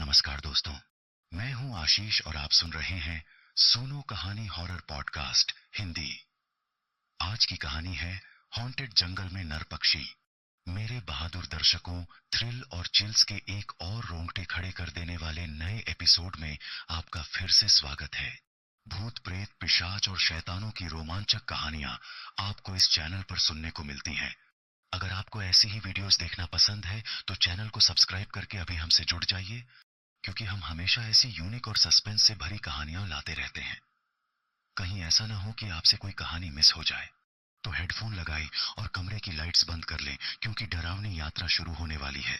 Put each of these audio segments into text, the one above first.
नमस्कार दोस्तों, मैं हूं आशीष और आप सुन रहे हैं सुनो कहानी हॉरर पॉडकास्ट हिंदी। आज की कहानी है हॉन्टेड जंगल में नर पक्षी। मेरे बहादुर दर्शकों, थ्रिल और चिल्स के एक और रोंगटे खड़े कर देने वाले नए एपिसोड में आपका फिर से स्वागत है। भूत प्रेत, पिशाच और शैतानों की रोमांचक कहानियां आपको इस चैनल पर सुनने को मिलती हैं। अगर आपको ऐसी ही वीडियोस देखना पसंद है तो चैनल को सब्सक्राइब करके अभी हमसे जुड़ जाइए, क्योंकि हम हमेशा ऐसी यूनिक और सस्पेंस से भरी कहानियां लाते रहते हैं। कहीं ऐसा ना हो कि आपसे कोई कहानी मिस हो जाए, तो हेडफोन लगाएं और कमरे की लाइट्स बंद कर लें, क्योंकि डरावनी यात्रा शुरू होने वाली है।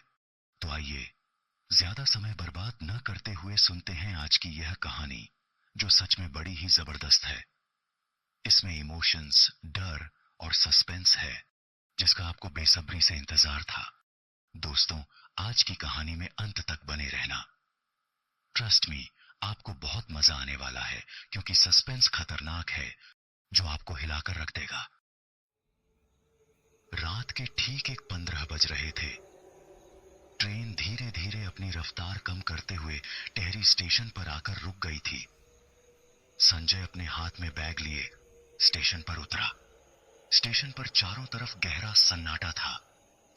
तो आइए, ज्यादा समय बर्बाद न करते हुए सुनते हैं आज की यह कहानी, जो सच में बड़ी ही जबरदस्त है। इसमें इमोशंस, डर और सस्पेंस है, जिसका आपको बेसब्री से इंतजार था। दोस्तों, आज की कहानी में अंत तक बने रहना। ट्रस्ट मी, आपको बहुत मजा आने वाला है, क्योंकि सस्पेंस खतरनाक है, जो आपको हिलाकर रख देगा। रात के ठीक 1:15 बज रहे थे। ट्रेन धीरे धीरे अपनी रफ्तार कम करते हुए टेहरी स्टेशन पर आकर रुक गई थी। संजय अपने हाथ में बैग लिए स्टेशन पर उतरा। स्टेशन पर चारों तरफ गहरा सन्नाटा था।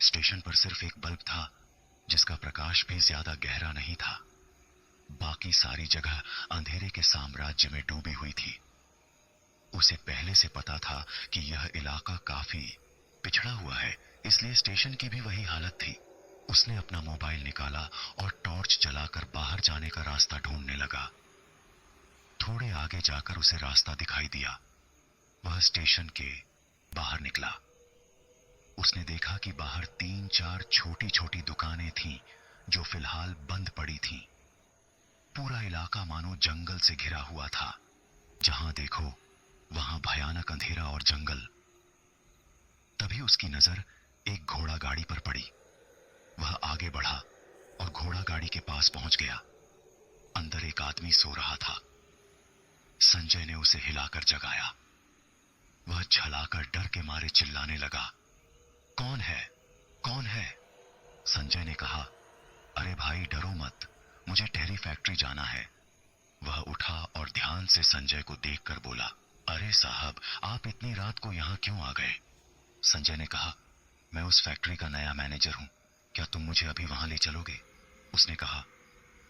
स्टेशन पर सिर्फ एक बल्ब था, जिसका प्रकाश भी ज्यादा गहरा नहीं था। बाकी सारी जगह अंधेरे के साम्राज्य में डूबी हुई थी। उसे पहले से पता था कि यह इलाका काफी पिछड़ा हुआ है, इसलिए स्टेशन की भी वही हालत थी। उसने अपना मोबाइल निकाला और टॉर्च जलाकर बाहर जाने का रास्ता ढूंढने लगा। थोड़े आगे जाकर उसे रास्ता दिखाई दिया। वह स्टेशन के बाहर निकला। उसने देखा कि बाहर 3-4 छोटी छोटी दुकानें थीं, जो फिलहाल बंद पड़ी थीं। पूरा इलाका मानो जंगल से घिरा हुआ था। जहां देखो वहां भयानक अंधेरा और जंगल। तभी उसकी नजर एक घोड़ा गाड़ी पर पड़ी। वह आगे बढ़ा और घोड़ा गाड़ी के पास पहुंच गया। अंदर एक आदमी सो रहा था। संजय ने उसे हिलाकर जगाया। वह झलाकर डर के मारे चिल्लाने लगा, कौन है, कौन है? संजय ने कहा, अरे भाई डरो मत, मुझे टेहरी फैक्ट्री जाना है। वह उठा और ध्यान से संजय को देखकर बोला, अरे साहब, आप इतनी रात को यहां क्यों आ गए? संजय ने कहा, मैं उस फैक्ट्री का नया मैनेजर हूं, क्या तुम मुझे अभी वहां ले चलोगे? उसने कहा,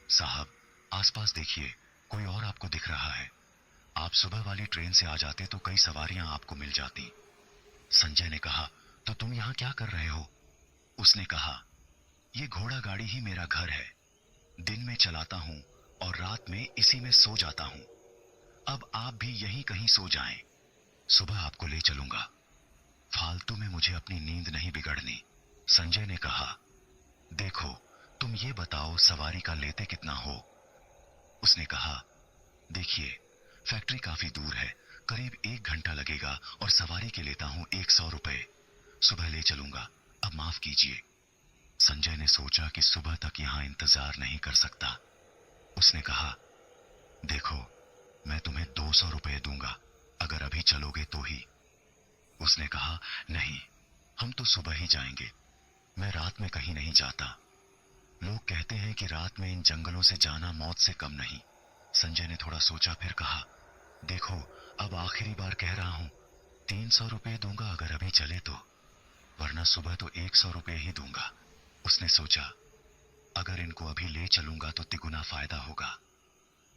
साहब आसपास देखिए, कोई और आपको दिख रहा है। आप सुबह वाली ट्रेन से आ जाते तो कई सवारियां आपको मिल जाती। संजय ने कहा, तो तुम यहां क्या कर रहे हो? उसने कहा, ये घोड़ा गाड़ी ही मेरा घर है। दिन में चलाता हूं और रात में इसी में सो जाता हूं। अब आप भी यहीं कहीं सो जाएं। सुबह आपको ले चलूंगा। फालतू में मुझे अपनी नींद नहीं बिगड़नी। संजय ने कहा, देखो तुम ये बताओ सवारी का लेते कितना हो? उसने कहा, देखिए फैक्ट्री काफी दूर है, करीब 1 घंटा लगेगा और सवारी के लेता हूं 100 रुपए। सुबह ले चलूंगा, अब माफ कीजिए। संजय ने सोचा कि सुबह तक यहां इंतजार नहीं कर सकता। उसने कहा, देखो मैं तुम्हें 200 रुपए दूंगा, अगर अभी चलोगे तो ही। उसने कहा, नहीं, हम तो सुबह ही जाएंगे। मैं रात में कहीं नहीं जाता। लोग कहते हैं कि रात में इन जंगलों से जाना मौत से कम नहीं। संजय ने थोड़ा सोचा, फिर कहा, देखो अब आखिरी बार कह रहा हूं, 300 रुपए दूंगा अगर अभी चले तो, वरना सुबह तो 100 रुपए ही दूंगा। उसने सोचा, अगर इनको अभी ले चलूंगा तो तिगुना फायदा होगा।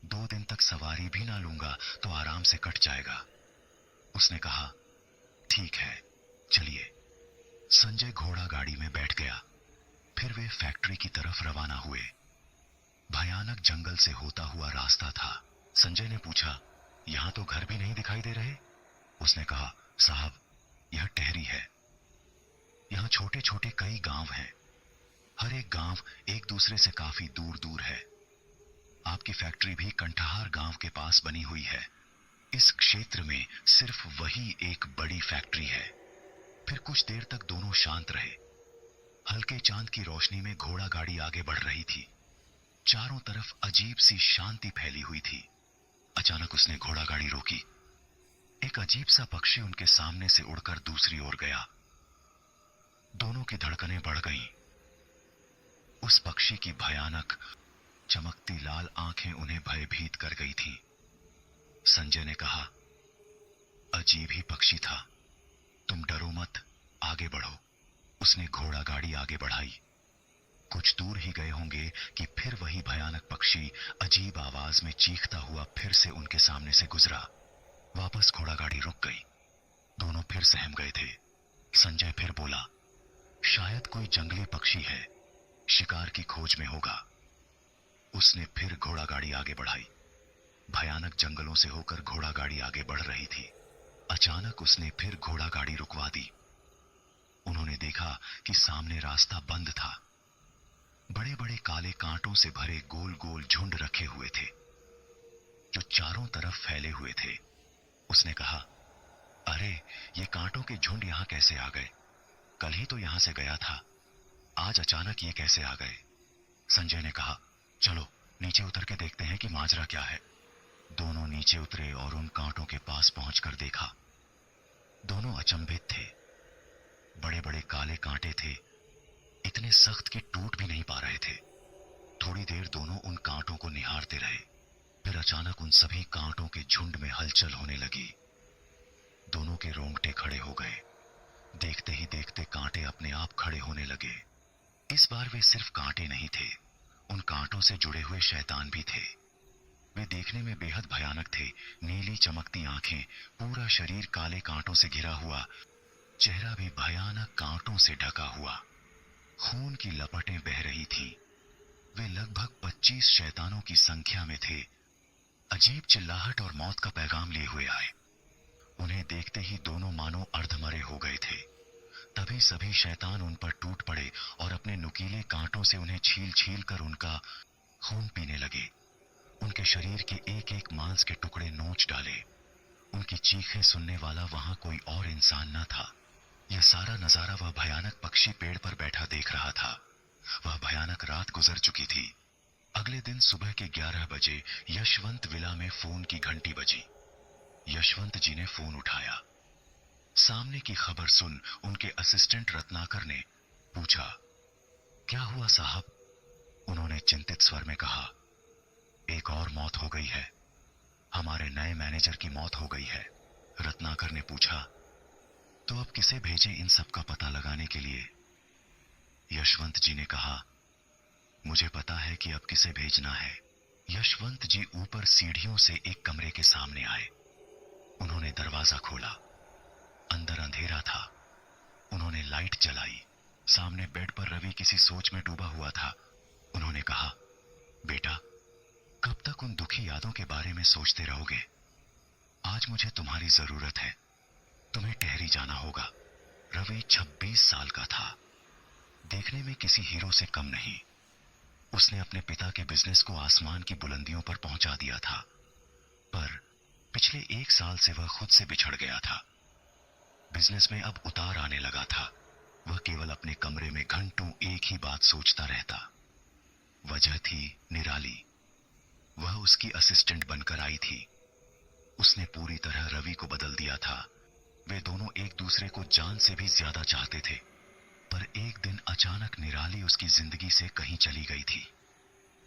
2 दिन तक सवारी भी ना लूंगा तो आराम से कट जाएगा। उसने कहा, ठीक है, चलिए। संजय घोड़ा गाड़ी में बैठ गया। फिर वे फैक्ट्री की तरफ रवाना हुए। भयानक जंगल से होता हुआ रास्ता था। संजय ने पूछा, यहां तो घर भी नहीं दिखाई दे रहे? उसने कहा, साहब यह टेहरी है। यहां छोटे छोटे कई गांव हैं। हर एक गांव एक दूसरे से काफी दूर दूर है। आपकी फैक्ट्री भी कंठहार गांव के पास बनी हुई है। इस क्षेत्र में सिर्फ वही एक बड़ी फैक्ट्री है। फिर कुछ देर तक दोनों शांत रहे। हल्के चांद की रोशनी में घोड़ा गाड़ी आगे बढ़ रही थी। चारों तरफ अजीब सी शांति फैली हुई थी। अचानक उसने घोड़ा गाड़ी रोकी। एक अजीब सा पक्षी उनके सामने से उड़कर दूसरी ओर गया। दोनों की धड़कनें बढ़ गईं। उस पक्षी की भयानक चमकती लाल आंखें उन्हें भयभीत कर गई थीं। संजय ने कहा, अजीब ही पक्षी था, तुम डरो मत, आगे बढ़ो। उसने घोड़ा गाड़ी आगे बढ़ाई। कुछ दूर ही गए होंगे कि फिर वही भयानक पक्षी अजीब आवाज में चीखता हुआ फिर से उनके सामने से गुजरा। वापस घोड़ा गाड़ी रुक गई। दोनों फिर सहम गए थे। संजय फिर बोला, शायद कोई जंगली पक्षी है, शिकार की खोज में होगा। उसने फिर घोड़ा गाड़ी आगे बढ़ाई। भयानक जंगलों से होकर घोड़ा गाड़ी आगे बढ़ रही थी। अचानक उसने फिर घोड़ा गाड़ी रुकवा दी। उन्होंने देखा कि सामने रास्ता बंद था। बड़े बड़े काले कांटों से भरे गोल गोल झुंड रखे हुए थे जो चारों तरफ फैले हुए थे। उसने कहा, अरे ये कांटों के झुंड यहां कैसे आ गए? कल ही तो यहां से गया था, आज अचानक ये कैसे आ गए? संजय ने कहा, चलो नीचे उतर के देखते हैं कि माजरा क्या है। दोनों नीचे उतरे और उन कांटों के पास पहुंचकर देखा। दोनों अचंभित थे। बड़े बड़े काले कांटे थे, इतने सख्त कि टूट भी नहीं पा रहे थे। थोड़ी देर दोनों उन कांटों को निहारते रहे। फिर अचानक उन सभी कांटों के झुंड में हलचल होने लगी। दोनों के रोंगटे खड़े हो गए। देखते ही देखते कांटे अपने आप खड़े होने लगे। इस बार वे सिर्फ कांटे नहीं थे, उन कांटों से जुड़े हुए शैतान भी थे। वे देखने में बेहद भयानक थे। नीली चमकती आंखें, पूरा शरीर काले कांटों से घिरा हुआ, चेहरा भी भयानक कांटों से ढका हुआ। खून की लपटें बह रही थीं। वे लगभग 25 शैतानों की संख्या में थे। अजीब चिल्लाहट और मौत का पैगाम लिए हुए आए। उन्हें देखते ही दोनों मानो अर्धमरे हो गए थे। तभी सभी शैतान उन पर टूट पड़े और अपने नुकीले कांटों से उन्हें छील छील कर उनका खून पीने लगे। उनके शरीर के एक एक मांस के टुकड़े नोच डाले। उनकी चीखें सुनने वाला वहां कोई और इंसान न था। यह सारा नजारा वह भयानक पक्षी पेड़ पर बैठा देख रहा था। वह भयानक रात गुजर चुकी थी। अगले दिन सुबह के 11 बजे यशवंत विला में फोन की घंटी बजी। यशवंत जी ने फोन उठाया। सामने की खबर सुन उनके असिस्टेंट रत्नाकर ने पूछा, क्या हुआ साहब? उन्होंने चिंतित स्वर में कहा, एक और मौत हो गई है, हमारे नए मैनेजर की मौत हो गई है। रत्नाकर ने पूछा, तो अब किसे भेजें इन सब का पता लगाने के लिए? यशवंत जी ने कहा, मुझे पता है कि अब किसे भेजना है। यशवंत जी ऊपर सीढ़ियों से एक कमरे के सामने आए। उन्होंने दरवाजा खोला। अंदर अंधेरा था। उन्होंने लाइट जलाई। सामने बेड पर रवि किसी सोच में डूबा हुआ था। उन्होंने कहा, बेटा, कब तक उन दुखी यादों के बारे में सोचते रहोगे? आज मुझे तुम्हारी जरूरत है। तुम्हें टहरी जाना होगा। रवि 26 साल का था। देखने में किसी हीरो से कम नहीं। उसने अपने पिता के बिजनेस को आसमान की बुलंदियों पर पहुंचा दिया था, पर पिछले 1 साल से वह खुद से बिछड़ गया था। बिजनेस में अब उतार आने लगा था। वह केवल अपने कमरे में घंटों एक ही बात सोचता रहता। वजह थी निराली। वह उसकी असिस्टेंट बनकर आई थी। उसने पूरी तरह रवि को बदल दिया था। वे दोनों एक दूसरे को जान से भी ज्यादा चाहते थे। पर एक दिन अचानक निराली उसकी जिंदगी से कहीं चली गई थी।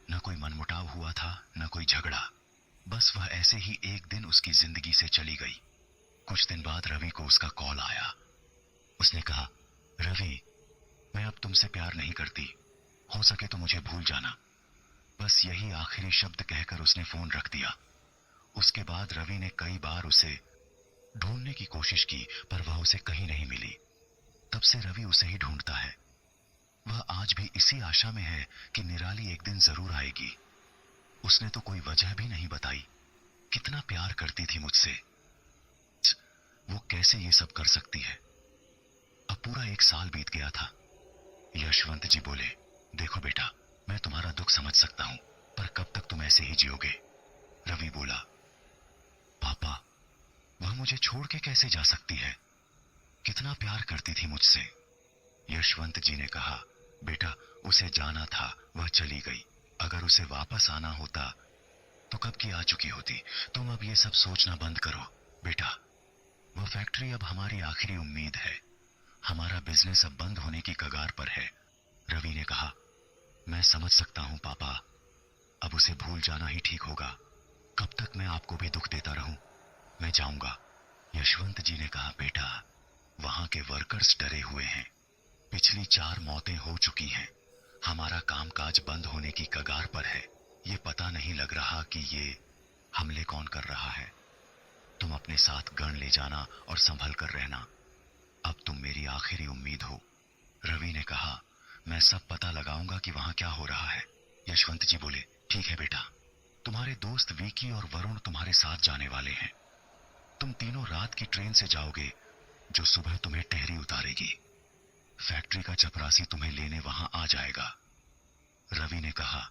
न कोई मनमुटाव हुआ था, न कोई झगड़ा। बस वह ऐसे ही एक दिन उसकी जिंदगी से चली गई। कुछ दिन बाद रवि को उसका कॉल आया। उसने कहा, रवि, मैं अब तुमसे प्यार नहीं करती, हो सके तो मुझे भूल जाना। बस यही आखिरी शब्द कहकर उसने फोन रख दिया। उसके बाद रवि ने कई बार उसे ढूंढने की कोशिश की, पर वह उसे कहीं नहीं मिली। तब से रवि उसे ही ढूंढता है। वह आज भी इसी आशा में है कि निराली एक दिन जरूर आएगी। उसने तो कोई वजह भी नहीं बताई। कितना प्यार करती थी मुझसे। वो कैसे ये सब कर सकती है? अब पूरा 1 साल बीत गया था। यशवंत जी बोले, देखो बेटा, मैं तुम्हारा दुख समझ सकता हूं, पर कब तक तुम ऐसे ही जियोगे? रवि बोला, पापा, वह मुझे छोड़ के कैसे जा सकती है? कितना प्यार करती थी मुझसे। यशवंत जी ने कहा, बेटा, उसे जाना था, वह चली गई। अगर उसे वापस आना होता तो कब की आ चुकी होती। तुम अब ये सब सोचना बंद करो बेटा। वह फैक्ट्री अब हमारी आखिरी उम्मीद है। हमारा बिजनेस अब बंद होने की कगार पर है। रवि ने कहा, मैं समझ सकता हूं पापा, अब उसे भूल जाना ही ठीक होगा। कब तक मैं आपको भी दुख देता रहूं? मैं जाऊंगा। यशवंत जी ने कहा, बेटा, वहां के वर्कर्स डरे हुए हैं। पिछली 4 मौतें हो चुकी हैं। हमारा कामकाज बंद होने की कगार पर है। ये पता नहीं लग रहा कि ये हमले कौन कर रहा है। तुम अपने साथ गन ले जाना और संभल कर रहना। अब तुम मेरी आखिरी उम्मीद हो। रवि ने कहा, मैं सब पता लगाऊंगा कि वहां क्या हो रहा है। यशवंत जी बोले, ठीक है बेटा, तुम्हारे दोस्त विकी और वरुण तुम्हारे साथ जाने वाले हैं। तुम तीनों रात की ट्रेन से जाओगे जो सुबह तुम्हें टेहरी उतारेगी। फैक्ट्री का चपरासी तुम्हें लेने वहां आ जाएगा। रवि ने कहा,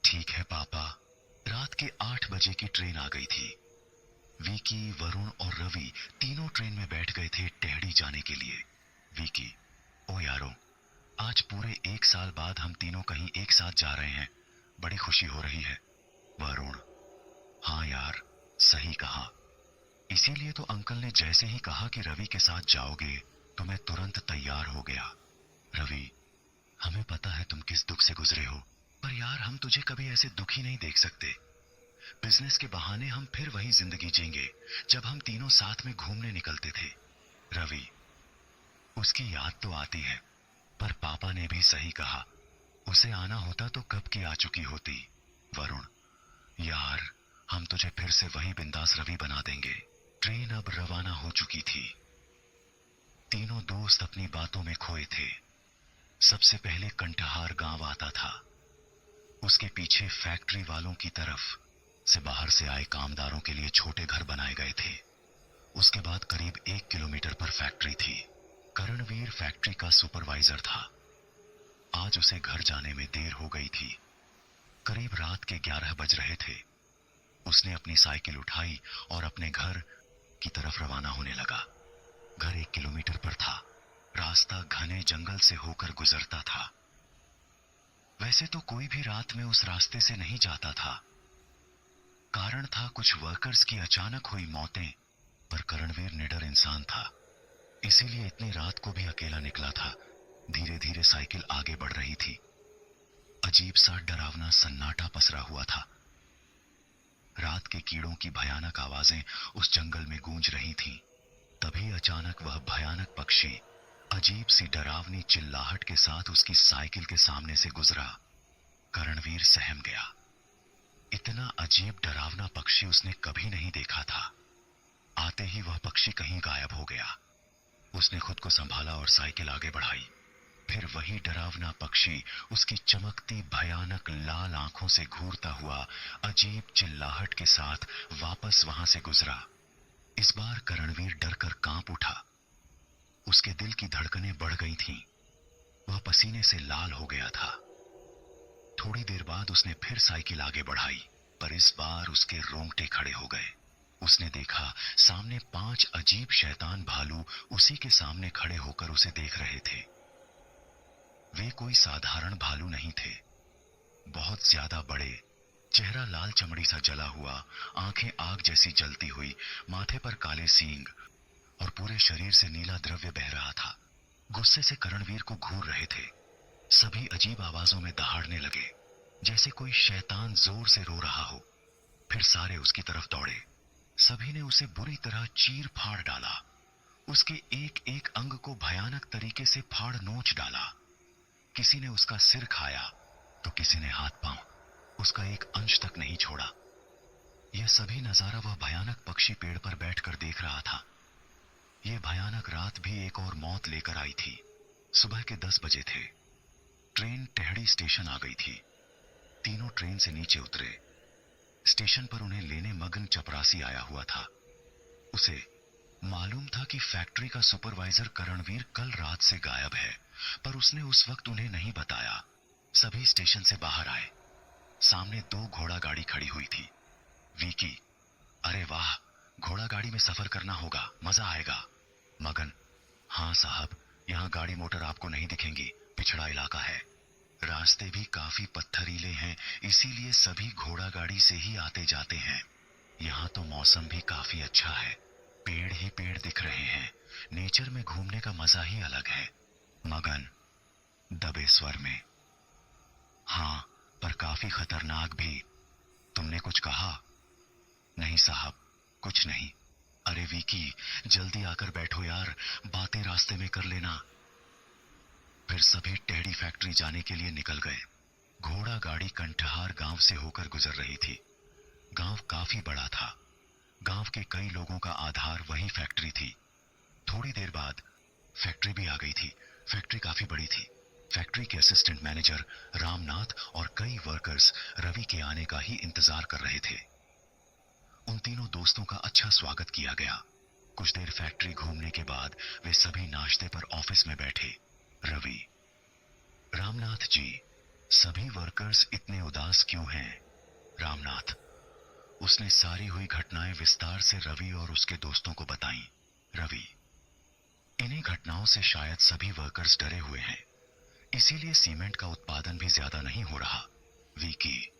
ठीक है पापा। रात के 8 बजे की ट्रेन आ गई थी। विकी, वरुण और रवि तीनों ट्रेन में बैठ गए थे टेहरी जाने के लिए। विकी, ओ यारो, आज पूरे 1 साल बाद हम तीनों कहीं एक साथ जा रहे हैं। बड़ी खुशी हो रही है। वरुण, हाँ यार, सही कहा। इसीलिए तो अंकल ने जैसे ही कहा कि रवि के साथ जाओगे तो मैं तुरंत तैयार हो गया। रवि, हमें पता है तुम किस दुख से गुजरे हो, पर यार हम तुझे कभी ऐसे दुखी नहीं देख सकते। बिजनेस के बहाने हम फिर वही जिंदगी जीएंगे जब हम तीनों साथ में घूमने निकलते थे। रवि, उसकी याद तो आती है, पर पापा ने भी सही कहा, उसे आना होता तो कब की आ चुकी होती। वरुण, यार, हम तुझे फिर से वही बिंदास रवि बना देंगे। ट्रेन अब रवाना हो चुकी थी। तीनों दोस्त अपनी बातों में खोए थे। सबसे पहले कंठहार गांव आता था। उसके पीछे फैक्ट्री वालों की तरफ से बाहर से आए कामदारों के लिए छोटे घर बनाए गए थे। उसके बाद करीब 1 किलोमीटर पर फैक्ट्री थी। करणवीर फैक्ट्री का सुपरवाइजर था। आज उसे घर जाने में देर हो गई थी। करीब रात के 11 बज रहे थे। उसने अपनी साइकिल उठाई और अपने घर की तरफ रवाना होने लगा। घर 1 किलोमीटर पर था। रास्ता घने जंगल से होकर गुजरता था। वैसे तो कोई भी रात में उस रास्ते से नहीं जाता था। कारण था कुछ वर्कर्स की अचानक हुई मौतें, पर करणवीर निडर इंसान था, इसीलिए इतनी रात को भी अकेला निकला था। धीरे धीरे साइकिल आगे बढ़ रही थी। अजीब सा डरावना सन्नाटा पसरा हुआ था। रात के कीड़ों की भयानक आवाजें उस जंगल में गूंज रही थीं। तभी अचानक वह भयानक पक्षी अजीब सी डरावनी चिल्लाहट के साथ उसकी साइकिल के सामने से गुजरा। करणवीर सहम गया। इतना अजीब डरावना पक्षी उसने कभी नहीं देखा था। आते ही वह पक्षी कहीं गायब हो गया। उसने खुद को संभाला और साइकिल आगे बढ़ाई। फिर वही डरावना पक्षी उसकी चमकती भयानक लाल आंखों से घूरता हुआ अजीब चिल्लाहट के साथ वापस वहां से गुजरा। इस बार करणवीर डरकर कांप उठा। उसके दिल की धड़कनें बढ़ गई थीं। वह पसीने से लाल हो गया था। थोड़ी देर बाद उसने फिर साइकिल आगे बढ़ाई, पर इस बार उसके रोंगटे खड़े हो गए। उसने देखा सामने 5 अजीब शैतान भालू उसी के सामने खड़े होकर उसे देख रहे थे। वे कोई साधारण भालू नहीं थे। बहुत ज्यादा बड़े, चेहरा लाल चमड़ी सा जला हुआ, आंखें आग जैसी जलती हुई, माथे पर काले सींग और पूरे शरीर से नीला द्रव्य बह रहा था। गुस्से से करणवीर को घूर रहे थे। सभी अजीब आवाजों में दहाड़ने लगे, जैसे कोई शैतान जोर से रो रहा हो। फिर सारे उसकी तरफ दौड़े। सभी ने उसे बुरी तरह चीर फाड़ डाला। उसके एक एक अंग को भयानक तरीके से फाड़ नोच डाला। किसी ने उसका सिर खाया तो किसी ने हाथ पांव। उसका एक अंश तक नहीं छोड़ा। यह सभी नजारा वह भयानक पक्षी पेड़ पर बैठकर देख रहा था। यह भयानक रात भी एक और मौत लेकर आई थी। सुबह के 10 बजे थे। ट्रेन टेहरी स्टेशन आ गई थी। तीनों ट्रेन से नीचे उतरे। स्टेशन पर उन्हें लेने मगन चपरासी आया हुआ था। उसे मालूम था कि फैक्ट्री का सुपरवाइजर करणवीर कल रात से गायब है, पर उसने उस वक्त उन्हें नहीं बताया। सभी स्टेशन से बाहर आए। सामने 2 घोड़ा गाड़ी खड़ी हुई थी। विकी, अरे वाह, घोड़ा गाड़ी में सफर करना होगा, मजा आएगा। मगन, हाँ साहब, यहाँ गाड़ी मोटर आपको नहीं दिखेंगी, पिछड़ा इलाका है। रास्ते भी काफी पत्थरीले हैं, इसीलिए सभी घोड़ा गाड़ी से ही आते जाते हैं। यहाँ तो मौसम भी काफी अच्छा है। पेड़ ही पेड़ दिख रहे हैं। नेचर में घूमने का मजा ही अलग है। मगन, दबे स्वर में, हाँ, पर काफी खतरनाक भी। तुमने कुछ कहा? नहीं साहब, कुछ नहीं। अरे विकी, जल्दी आकर बैठो यार, बातें रास्ते में कर लेना। फिर सभी टेडी फैक्ट्री जाने के लिए निकल गए। घोड़ा गाड़ी कंठहार गांव से होकर गुजर रही थी। गांव काफी बड़ा था। गांव के कई लोगों का आधार वही फैक्ट्री थी। थोड़ी देर बाद फैक्ट्री भी आ गई थी। फैक्ट्री काफी बड़ी थी। फैक्ट्री के असिस्टेंट मैनेजर रामनाथ और कई वर्कर्स रवि के आने का ही इंतजार कर रहे थे। उन तीनों दोस्तों का अच्छा स्वागत किया गया। कुछ देर फैक्ट्री घूमने के बाद वे सभी नाश्ते पर ऑफिस में बैठे। रवि, रामनाथ जी, सभी वर्कर्स इतने उदास क्यों हैं? रामनाथ, उसने सारी हुई घटनाएं विस्तार से रवि और उसके दोस्तों को बताईं। रवि, इन्हीं घटनाओं से शायद सभी वर्कर्स डरे हुए हैं, इसीलिए सीमेंट का उत्पादन भी ज्यादा नहीं हो रहा। विकी,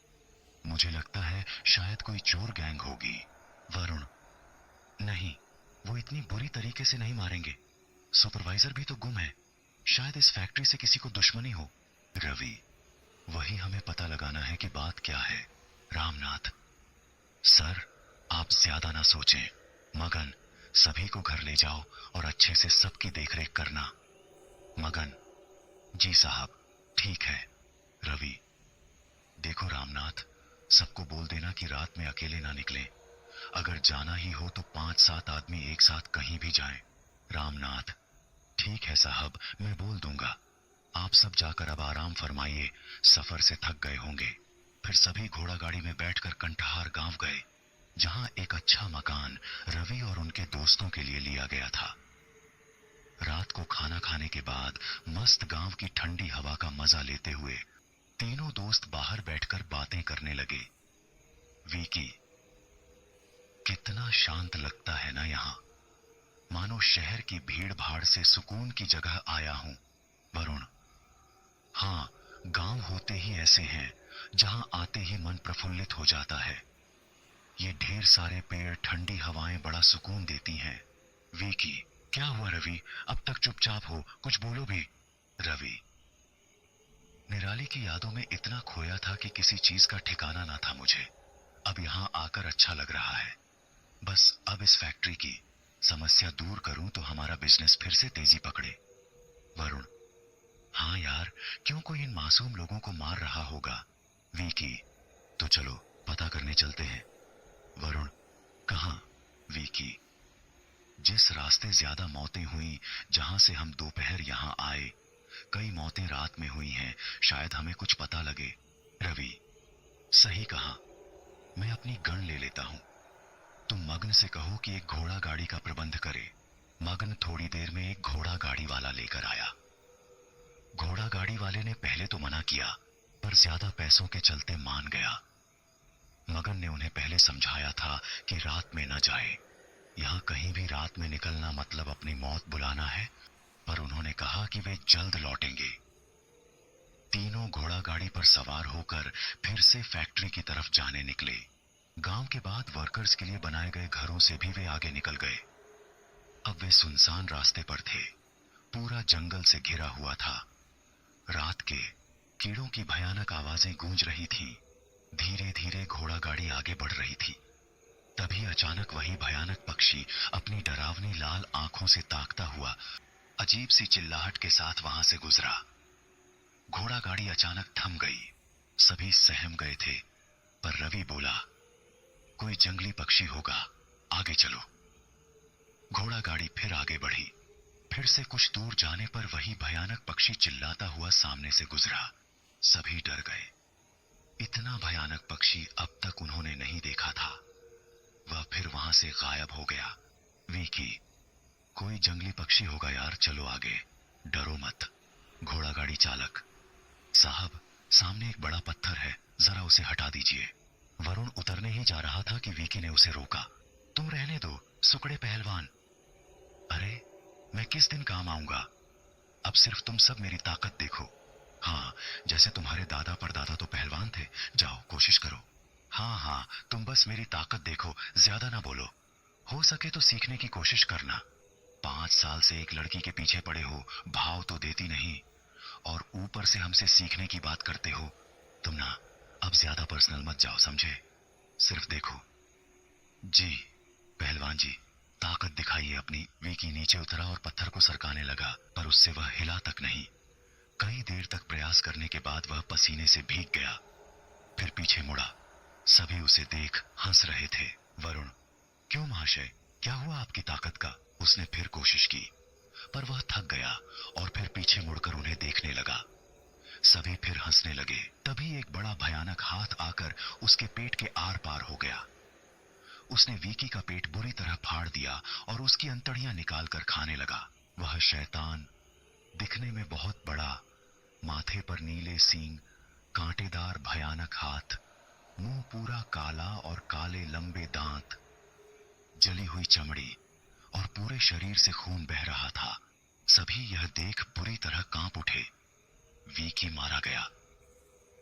मुझे लगता है शायद कोई चोर गैंग होगी। वरुण, नहीं, वो इतनी बुरी तरीके से नहीं मारेंगे। सुपरवाइजर भी तो गुम है, शायद इस फैक्ट्री से किसी को दुश्मनी हो। रवि, वही हमें पता लगाना है कि बात क्या है। रामनाथ, सर, आप ज्यादा ना सोचें। मगन, सभी को घर ले जाओ और अच्छे से सबकी देखरेख करना। मगन, जी साहब, ठीक है। रवि, देखो रामनाथ, सबको बोल देना कि रात में अकेले ना निकलें। अगर जाना ही हो तो 5-7 आदमी एक साथ कहीं भी जाएं। रामनाथ, ठीक है साहब, मैं बोल दूंगा। आप सब जाकर अब आराम फरमाइए, सफर से थक गए होंगे। फिर सभी घोड़ा गाड़ी में बैठकर कंठहार गांव गए, जहां एक अच्छा मकान रवि और उनके दोस्तों के लिए लिया गया था। रात को खाना खाने के बाद मस्त गांव की ठंडी हवा का मजा लेते हुए तीनों दोस्त बाहर बैठकर बातें करने लगे। विकी, कितना शांत लगता है ना यहाँ, मानो शहर की भीड़ भाड़ से सुकून की जगह आया हूं। वरुण, हाँ, गांव होते ही ऐसे हैं जहां आते ही मन प्रफुल्लित हो जाता है। ये ढेर सारे पेड़, ठंडी हवाएं बड़ा सुकून देती हैं। विकी, क्या हुआ रवि, अब तक चुपचाप हो, कुछ बोलो भी। रवि, निराली की यादों में इतना खोया था कि किसी चीज का ठिकाना ना था मुझे। अब यहाँ आकर अच्छा लग रहा है। बस अब इस फैक्ट्री की समस्या दूर करूं तो हमारा बिजनेस फिर से तेजी पकड़े। वरुण, हाँ यार, क्यों कोई इन मासूम लोगों को मार रहा होगा। विकी, तो चलो पता करने चलते हैं। वरुण, कहां? विकी, जिस रास्ते ज्यादा मौतें हुई, जहां से हम दोपहर यहां आए, कई मौतें रात में हुई हैं, शायद हमें कुछ पता लगे। रवि, सही कहा, मैं अपनी गन ले लेता हूं। तुम मग्न से कहो कि एक घोड़ा गाड़ी का प्रबंध करे। मग्न थोड़ी देर में एक घोड़ा गाड़ी वाला लेकर आया। घोड़ा गाड़ी वाले ने पहले तो मना किया, पर ज्यादा पैसों के चलते मान गया। मगन ने उन्हें पहले समझाया था कि रात में न जाए, यहाँ कहीं भी रात में निकलना मतलब अपनी मौत बुलाना है, पर उन्होंने कहा कि वे जल्द लौटेंगे। तीनों घोड़ा गाड़ी पर सवार होकर फिर से फैक्ट्री की तरफ जाने निकले। गांव के बाद वर्कर्स के लिए बनाए गए घरों से भी वे आगे निकल गए। अब वे सुनसान रास्ते पर थे। पूरा जंगल से घिरा हुआ था। रात के कीड़ों की भयानक आवाजें गूंज रही थीं। धीरे धीरे घोड़ा गाड़ी आगे बढ़ रही थी। तभी अचानक वही भयानक पक्षी अपनी डरावनी लाल आंखों से ताकता हुआ अजीब सी चिल्लाहट के साथ वहां से गुजरा। घोड़ा गाड़ी अचानक थम गई। सभी सहम गए थे, पर रवि बोला, कोई जंगली पक्षी होगा, आगे चलो। घोड़ा गाड़ी फिर आगे बढ़ी। फिर से कुछ दूर जाने पर वही भयानक पक्षी चिल्लाता हुआ सामने से गुजरा। सभी डर गए। इतना भयानक पक्षी अब तक उन्होंने नहीं देखा था। वह फिर वहां से गायब हो गया। विकी, कोई जंगली पक्षी होगा यार, चलो आगे, डरो मत। घोड़ा गाड़ी चालक, साहब, सामने एक बड़ा पत्थर है, जरा उसे हटा दीजिए। वरुण उतरने ही जा रहा था कि विकी ने उसे रोका। तुम रहने दो, सुकड़े पहलवान। अरे, मैं किस दिन काम आऊंगा? अब सिर्फ तुम सब मेरी ताकत देखो। हाँ, जैसे तुम्हारे दादा परदादा तो पहलवान थे, जाओ कोशिश करो। हाँ हाँ, तुम बस मेरी ताकत देखो, ज्यादा ना बोलो। हो सके तो सीखने की कोशिश करना। 5 साल से एक लड़की के पीछे पड़े हो, भाव तो देती नहीं, और ऊपर से हमसे सीखने की बात करते हो। तुम ना आप ज्यादा पर्सनल मत जाओ, समझे? सिर्फ देखो। जी पहलवान जी, ताकत दिखाइए अपनी। विकी नीचे उतरा और पत्थर को सरकाने लगा, पर उससे वह हिला तक नहीं। कई देर तक प्रयास करने के बाद वह पसीने से भीग गया, फिर पीछे मुड़ा। सभी उसे देख हंस रहे थे। वरुण, क्यों महाशय, क्या हुआ आपकी ताकत का? उसने फिर कोशिश की, पर वह थक गया और फिर पीछे मुड़कर उन्हें देखने लगा। सभी फिर हंसने लगे। तभी एक बड़ा भयानक हाथ आकर उसके पेट के आर पार हो गया। उसने वीकी का पेट बुरी तरह फाड़ दिया और उसकी अंतड़ियां निकालकर खाने लगा। वह शैतान दिखने में बहुत बड़ा, माथे पर नीले सींग, कांटेदार भयानक हाथ, मुंह पूरा काला और काले लंबे दांत, जली हुई चमड़ी और पूरे शरीर से खून बह रहा था। सभी यह देख बुरी तरह कांप उठे। वीकी मारा गया।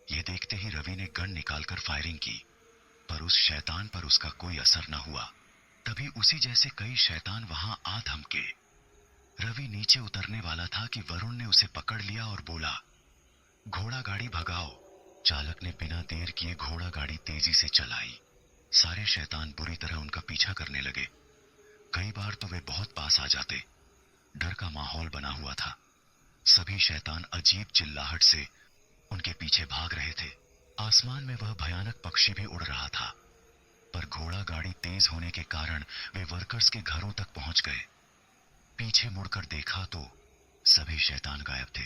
यह देखते ही रवि ने गन निकालकर फायरिंग की, पर उस शैतान पर उसका कोई असर न हुआ। तभी उसी जैसे कई शैतान वहां आ धमके। रवि नीचे उतरने वाला था कि वरुण ने उसे पकड़ लिया और बोला, घोड़ा गाड़ी भगाओ। चालक ने बिना देर किए घोड़ा गाड़ी तेजी से चलाई। सारे शैतान बुरी तरह उनका पीछा करने लगे। कई बार तो वे बहुत पास आ जाते। डर का माहौल बना हुआ था। सभी शैतान अजीब चिल्लाहट से उनके पीछे भाग रहे थे। आसमान में वह भयानक पक्षी भी उड़ रहा था, पर घोड़ा गाड़ी तेज होने के कारण वे वर्कर्स के घरों तक पहुंच गए। पीछे मुड़कर देखा तो सभी शैतान गायब थे।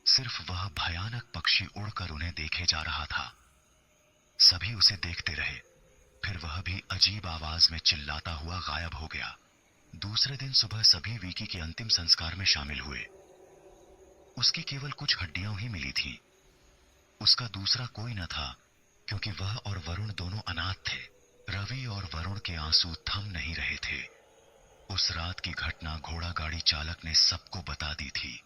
सिर्फ वह भयानक पक्षी उड़कर उन्हें देखे जा रहा था। सभी उसे देखते रहे, फिर वह भी अजीब आवाज में चिल्लाता हुआ गायब हो गया। दूसरे दिन सुबह सभी वीकी के अंतिम संस्कार में शामिल हुए। उसकी केवल कुछ हड्डियां ही मिली थीं। उसका दूसरा कोई न था, क्योंकि वह और वरुण दोनों अनाथ थे। रवि और वरुण के आंसू थम नहीं रहे थे। उस रात की घटना घोड़ा गाड़ी चालक ने सबको बता दी थी।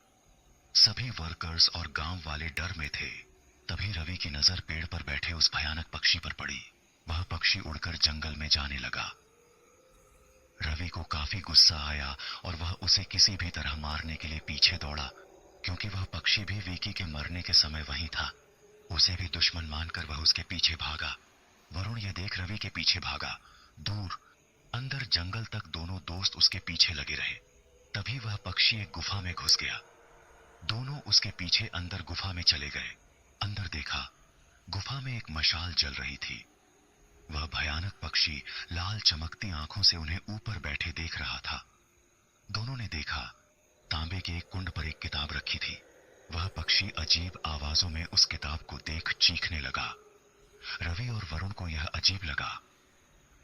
सभी वर्कर्स और गांव वाले डर में थे। तभी रवि की नजर पेड़ पर बैठे उस भयानक पक्षी पर पड़ी। वह पक्षी उड़कर जंगल में जाने लगा। रवि को काफी गुस्सा आया और वह उसे किसी भी तरह मारने के लिए पीछे दौड़ा, क्योंकि वह पक्षी भी विकी के मरने के समय वहीं था। उसे भी दुश्मन मानकर वह उसके पीछे भागा। वरुण यह देख रवि के पीछे भागा। दूर अंदर जंगल तक दोनों दोस्त उसके पीछे लगे रहे। तभी वह पक्षी एक गुफा में घुस गया। दोनों उसके पीछे अंदर गुफा में चले गए। अंदर देखा, गुफा में एक मशाल जल रही थी। वह भयानक पक्षी लाल चमकती आंखों से उन्हें ऊपर बैठे देख रहा था। दोनों ने देखा, तांबे के एक कुंड पर एक किताब रखी थी। वह पक्षी अजीब आवाजों में उस किताब को देख चीखने लगा। रवि और वरुण को यह अजीब लगा।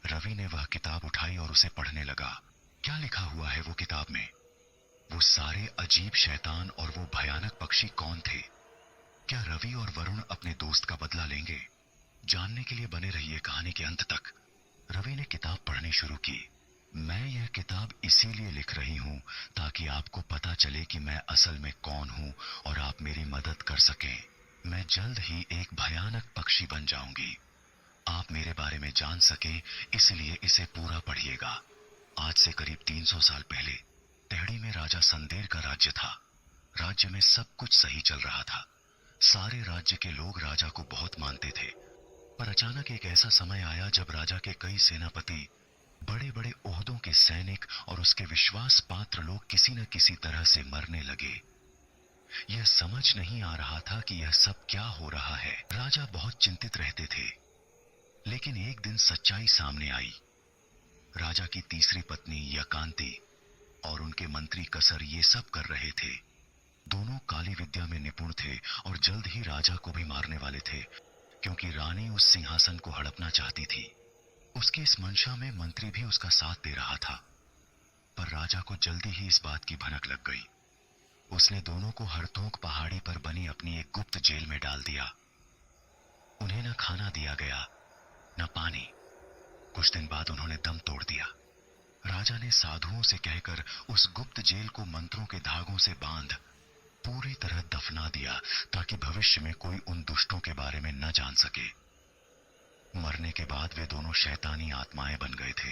रवि ने वह किताब उठाई और उसे पढ़ने लगा। क्या लिखा हुआ है वो किताब में? वो सारे अजीब शैतान और वो भयानक पक्षी कौन थे? क्या रवि और वरुण अपने दोस्त का बदला लेंगे? जानने के लिए बने रहिए कहानी के अंत तक। रवि ने किताब पढ़नी शुरू की। मैं यह किताब इसीलिए लिख रही हूं ताकि आपको पता चले कि मैं असल में कौन हूं और आप मेरी मदद कर सकें। मैं जल्द ही एक भयानक पक्षी बन जाऊंगी। आप मेरे बारे में जान सके, इसलिए इसे पूरा पढ़िएगा। आज से करीब 300 साल पहले टेहड़ी में राजा संदेर का राज्य था। राज्य में सब कुछ सही चल रहा था। सारे राज्य के लोग राजा को बहुत मानते थे। पर अचानक एक ऐसा समय आया जब राजा के कई सेनापति, बड़े बड़े ओहदों के सैनिक और उसके विश्वास पात्र लोग किसी न किसी तरह से मरने लगे। यह समझ नहीं आ रहा था कि यह सब क्या हो रहा है। राजा बहुत चिंतित रहते थे। लेकिन एक दिन सच्चाई सामने आई। राजा की तीसरी पत्नी यकांती और उनके मंत्री कसर ये सब कर रहे थे। दोनों काली विद्या में निपुण थे और जल्द ही राजा को भी मारने वाले थे, क्योंकि रानी उस सिंहासन को हड़पना चाहती थी। उसकी इस मंशा में मंत्री भी उसका साथ दे रहा था। पर राजा को जल्दी ही इस बात की भनक लग गई। उसने दोनों को हरथोंक पहाड़ी पर बनी अपनी एक गुप्त जेल में डाल दिया। उन्हें न खाना दिया गया, न पानी। कुछ दिन बाद उन्होंने दम तोड़ दिया। राजा ने साधुओं से कहकर उस गुप्त जेल को मंत्रों के धागों से बांध पूरी तरह दफना दिया, ताकि भविष्य में कोई उन दुष्टों के बारे में न जान सके। मरने के बाद वे दोनों शैतानी आत्माएं बन गए थे।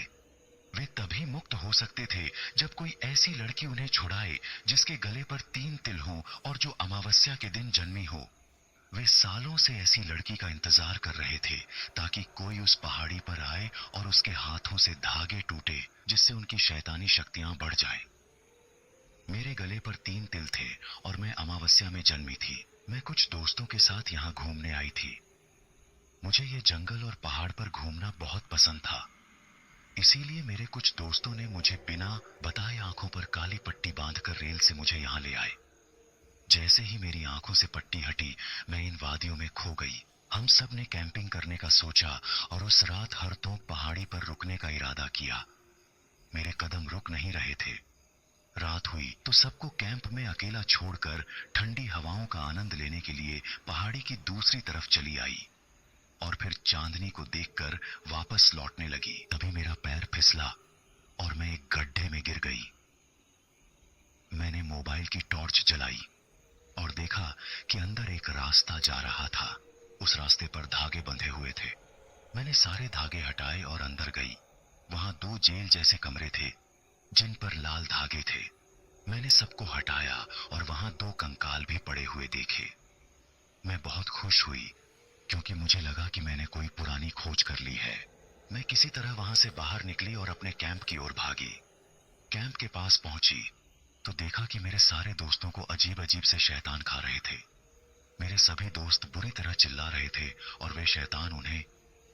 वे तभी मुक्त हो सकते थे जब कोई ऐसी लड़की उन्हें छुड़ाए जिसके गले पर 3 तिल हों और जो अमावस्या के दिन जन्मी हो। वे सालों से ऐसी लड़की का इंतजार कर रहे थे ताकि कोई उस पहाड़ी पर आए और उसके हाथों से धागे टूटे जिससे उनकी शैतानी शक्तियां बढ़ जाएं। मेरे गले पर 3 तिल थे और मैं अमावस्या में जन्मी थी। मैं कुछ दोस्तों के साथ यहाँ घूमने आई थी। मुझे ये जंगल और पहाड़ पर घूमना बहुत पसंद था। इसीलिए मेरे कुछ दोस्तों ने मुझे बिना बताए आंखों पर काली पट्टी बांधकर रेल से मुझे यहाँ ले आए। जैसे ही मेरी आंखों से पट्टी हटी, मैं इन वादियों में खो गई। हम सब ने कैंपिंग करने का सोचा और उस रात हरतोंक पहाड़ी पर रुकने का इरादा किया। मेरे कदम रुक नहीं रहे थे। रात हुई तो सबको कैंप में अकेला छोड़कर ठंडी हवाओं का आनंद लेने के लिए पहाड़ी की दूसरी तरफ चली आई और फिर चांदनी को देखकर वापस लौटने लगी। तभी मेरा पैर फिसला और मैं एक गड्ढे में गिर गई। मैंने मोबाइल की टॉर्च जलाई और देखा कि अंदर एक रास्ता जा रहा था। उस रास्ते पर धागे बंधे हुए थे। मैंने सारे धागे हटाए और अंदर गई। वहां 2 जेल जैसे कमरे थे जिन पर लाल धागे थे। मैंने सबको हटाया और वहां 2 कंकाल भी पड़े हुए देखे। मैं बहुत खुश हुई क्योंकि मुझे लगा कि मैंने कोई पुरानी खोज कर ली है। मैं किसी तरह वहां से बाहर निकली और अपने कैंप की ओर भागी। कैंप के पास पहुंची तो देखा कि मेरे सारे दोस्तों को अजीब अजीब से शैतान खा रहे थे। मेरे सभी दोस्त बुरी तरह चिल्ला रहे थे और वे शैतान उन्हें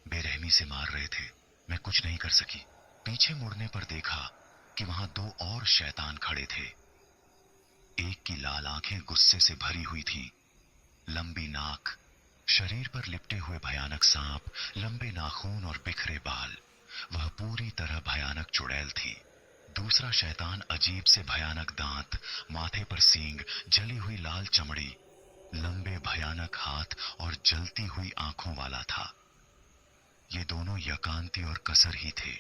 बेरहमी से मार रहे थे। मैं कुछ नहीं कर सकी। पीछे मुड़ने पर देखा कि वहां 2 और शैतान खड़े थे। एक की लाल आंखें गुस्से से भरी हुई थी, लंबी नाक, शरीर पर लिपटे हुए भयानक सांप, लंबे नाखून और बिखरे बाल। वह पूरी तरह भयानक चुड़ैल थी। दूसरा शैतान अजीब से भयानक दांत, माथे पर सींग, जली हुई लाल चमड़ी, लंबे भयानक हाथ और जलती हुई आंखों वाला था। ये दोनों यकांती और कसर ही थे।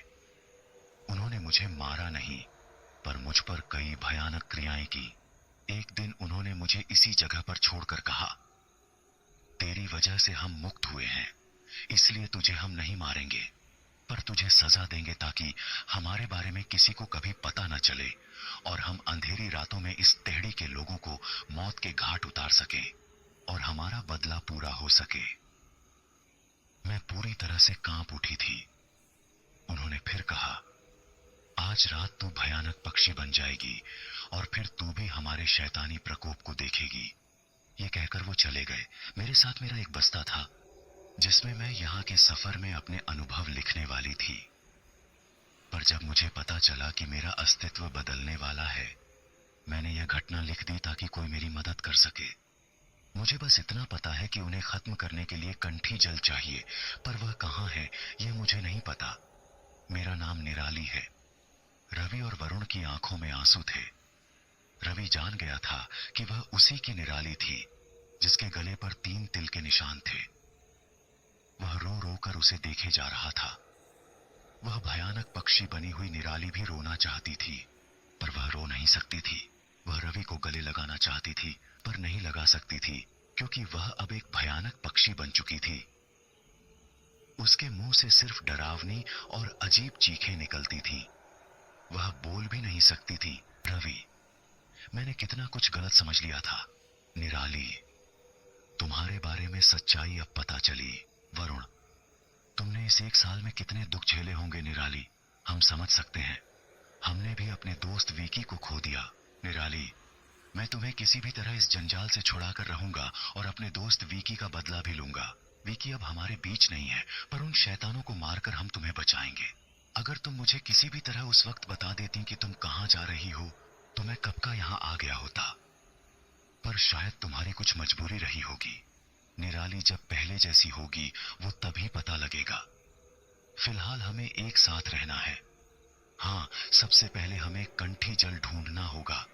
उन्होंने मुझे मारा नहीं, पर मुझ पर कई भयानक क्रियाएं की। एक दिन उन्होंने मुझे इसी जगह पर छोड़कर कहा, तेरी वजह से हम मुक्त हुए हैं, इसलिए तुझे हम नहीं मारेंगे, पर तुझे सजा देंगे ताकि हमारे बारे में किसी को कभी पता न चले और हम अंधेरी रातों में इस टेहड़ी के लोगों को मौत के घाट उतार सकें और हमारा बदला पूरा हो सके। मैं पूरी तरह से कांप उठी थी। उन्होंने फिर कहा, आज रात तू भयानक पक्षी बन जाएगी और फिर तू भी हमारे शैतानी प्रकोप को देखेगी। ये कहकर वो चले गए। मेरे साथ मेरा एक बस्ता था जिसमें मैं यहाँ के सफर में अपने अनुभव लिखने वाली थी। पर जब मुझे पता चला कि मेरा अस्तित्व बदलने वाला है, मैंने यह घटना लिख दी ताकि कोई मेरी मदद कर सके। मुझे बस इतना पता है कि उन्हें खत्म करने के लिए कंठी जल चाहिए, पर वह कहाँ है यह मुझे नहीं पता। मेरा नाम निराली है। रवि और वरुण की आंखों में आंसू थे। रवि जान गया था कि वह उसी की निराली थी जिसके गले पर 3 तिल के निशान थे। वह रो रो कर उसे देखे जा रहा था। वह भयानक पक्षी बनी हुई निराली भी रोना चाहती थी, पर वह रो नहीं सकती थी। वह रवि को गले लगाना चाहती थी, पर नहीं लगा सकती थी क्योंकि वह अब एक भयानक पक्षी बन चुकी थी। उसके मुंह से सिर्फ डरावनी और अजीब चीखें निकलती थीं। वह बोल भी नहीं सकती थी। रवि, मैंने कितना कुछ गलत समझ लिया था। निराली, तुम्हारे बारे में सच्चाई अब पता चली। वरुण, तुमने इस 1 साल में कितने दुख झेले होंगे निराली, हम समझ सकते हैं। हमने भी अपने दोस्त विकी को खो दिया। निराली, मैं तुम्हें किसी भी तरह इस जंजाल से छुड़ाकर रहूंगा और अपने दोस्त विकी का बदला भी लूंगा। विकी अब हमारे बीच नहीं है, पर उन शैतानों को मारकर हम तुम्हें बचाएंगे। अगर तुम मुझे किसी भी तरह उस वक्त बता देती कि तुम कहां जा रही हो तो मैं कब का यहां आ गया होता, पर शायद तुम्हारी कुछ मजबूरी रही होगी। निराली जब पहले जैसी होगी वो तभी पता लगेगा। फिलहाल हमें एक साथ रहना है। हाँ, सबसे पहले हमें कंठी जल ढूंढना होगा।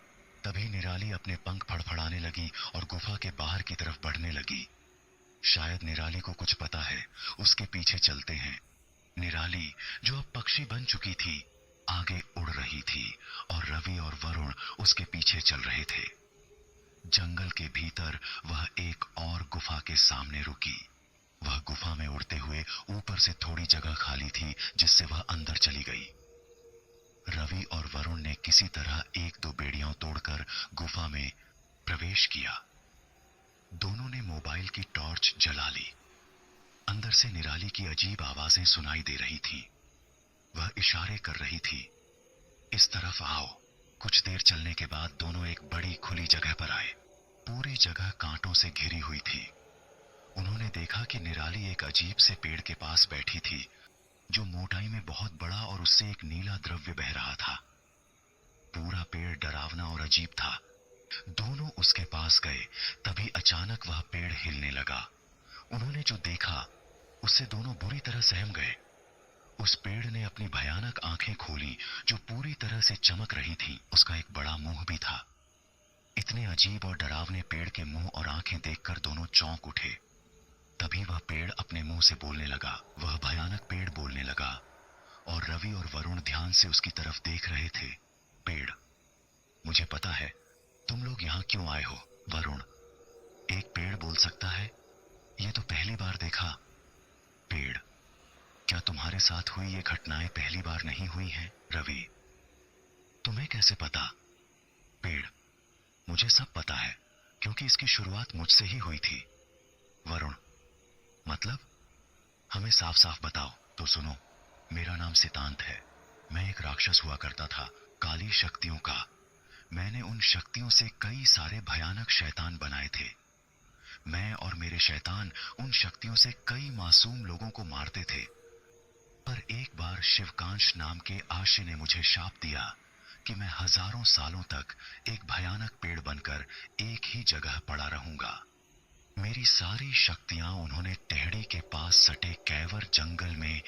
तभी निराली अपने पंख फड़फड़ाने लगी और गुफा के बाहर की तरफ बढ़ने लगी। शायद निराली को कुछ पता है, उसके पीछे चलते हैं। निराली, जो अब पक्षी बन चुकी थी, आगे उड़ रही थी और रवि और वरुण उसके पीछे चल रहे थे। जंगल के भीतर वह एक और गुफा के सामने रुकी। वह गुफा में उड़ते हुए ऊपर से थोड़ी जगह खाली थी जिससे वह अंदर चली गई। रवि और वरुण ने किसी तरह 1-2 बेड़ियां तोड़कर गुफा में प्रवेश किया। दोनों ने मोबाइल की टॉर्च जला ली। अंदर से निराली की अजीब आवाजें सुनाई दे रही थीं। वह इशारे कर रही थी, इस तरफ आओ। कुछ देर चलने के बाद दोनों एक बड़ी खुली जगह पर आए। पूरी जगह कांटों से घिरी हुई थी। उन्होंने देखा कि निराली एक अजीब से पेड़ के पास बैठी थी, जो मोटाई में बहुत बड़ा, और उससे एक नीला द्रव्य बह रहा था। पूरा पेड़ डरावना और अजीब था। दोनों उसके पास गए, तभी अचानक वह पेड़ हिलने लगा। उन्होंने जो देखा उससे दोनों बुरी तरह सहम गए। उस पेड़ ने अपनी भयानक आंखें खोली, जो पूरी तरह से चमक रही थीं। उसका एक बड़ा मुंह भी था। इतने अजीब और डरावने पेड़ के मुंह और आंखें देखकर दोनों चौंक उठे। तभी वह पेड़ अपने मुंह से बोलने लगा। वह भयानक पेड़ बोलने लगा, और रवि और वरुण ध्यान से उसकी तरफ देख रहे थे। पेड़, मुझे पता है तुम लोग यहाँ क्यों आए हो। वरुण, एक पेड़ बोल सकता है? ये तो पहली बार देखा। पेड़, क्या तुम्हारे साथ हुई ये घटनाएं पहली बार नहीं हुई हैं? रवि, तुम्हें कैसे पता? पेड़, मुझे सब पता है, क्योंकि इसकी शुरुआत मुझसे ही हुई थी। वरुण, मतलब? हमें साफ साफ बताओ। तो सुनो, मेरा नाम सितांत है। मैं एक राक्षस हुआ करता था, काली शक्तियों का। मैंने उन शक्तियों से कई सारे भयानक शैतान बनाए थे। मैं और मेरे शैतान उन शक्तियों से कई मासूम लोगों को मारते थे। पर एक बार शिवकांश नाम के आशी ने मुझे शाप दिया कि मैं हजारों सालों तक एक भयानक पेड़ बनकर एक ही जगह पड़ा रहूंगा। मेरी सारी शक्तियां उन्होंने टेहड़ी के पास सटे कैवर जंगल में